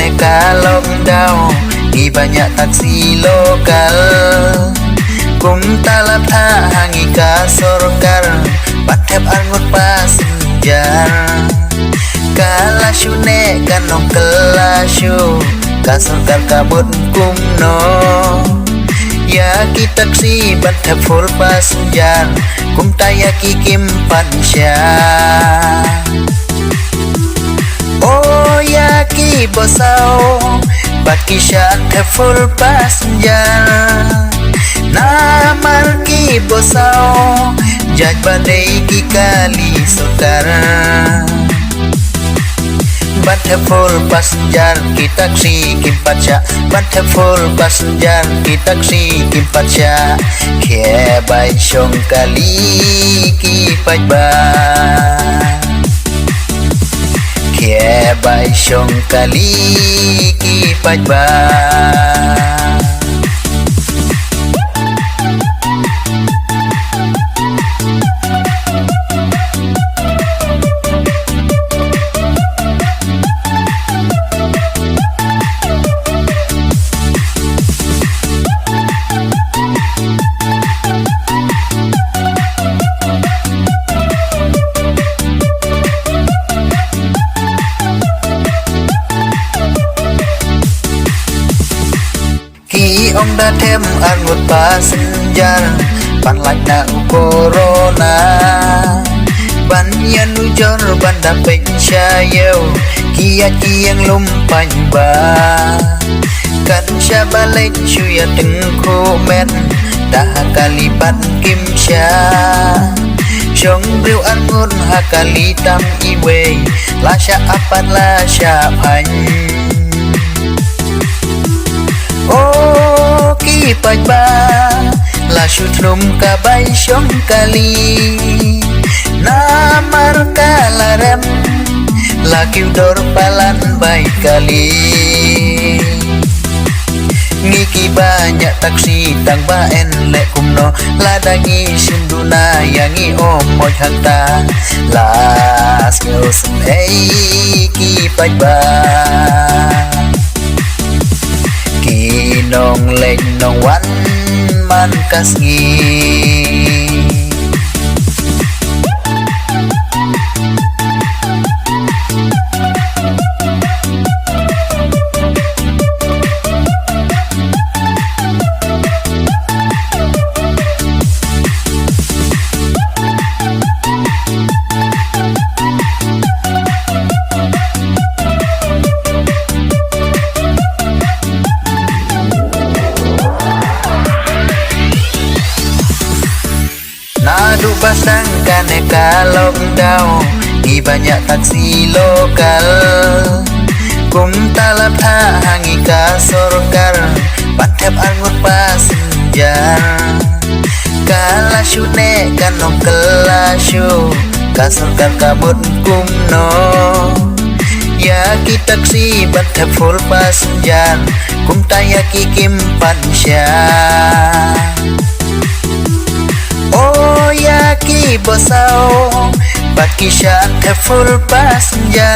aneka lockdown di banyak taksi lokal. Kum talap hangi kasorkar patep angut pasenjar. Kala syune kanong kelasyo kasorkar kabut kumno. Ya kita taksi patep full pasenjar kum tayaki kimpansya. Oh ya ki bosau bat kisah full passenger. Namar ki bosau jaj badai ki kali saudara. Bat full passenger ki taksi ki pacha. Bat full passenger ki taksi ki pacha. Ke bai syong kali ki pajba. Khe bai syong kali ki pajba. Khi ông đã thêm ăn một passenger ban lạnh nặng corona ban nhân ujar ban dapet sayo kia kiang lumpang ba kan siya balik suya tengko men dah kalipat kim siya syong riu angun hakali tam iwe la siya apat la siya pan. Oh ki pajba la syutrum ka bai syong kali. Namar kalarem la kiudor palan bai kali. Ngiki banyak taksi tang baen le kumno ladangi sunduna yangi omoj hanta las ngeusen ei ki pajba. Nong lệnh nong wan man kasgi. Nadu pasangkan aneka lockdown di banyak taksi lokal. Kum talap hangi kasorkar patep angut pasenjar. Kala syune kanong kelasyo kasorkar kabut kumno. Ya ki taksi patep full pasenjar kum tayaki kimpansya. Oh ya ki bosau bat kisah full passenger.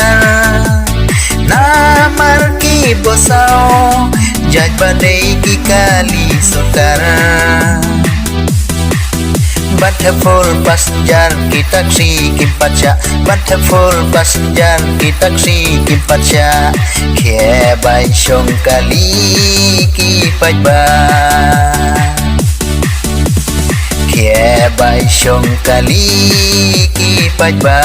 Namar ki bosau jaj badai ki kali saudara. Bat full passenger ki taksi ki pacha. Bat full passenger ki taksi ki pacha. Ke bai syong kali ki pajba. Khe bai syong kali ki pajba.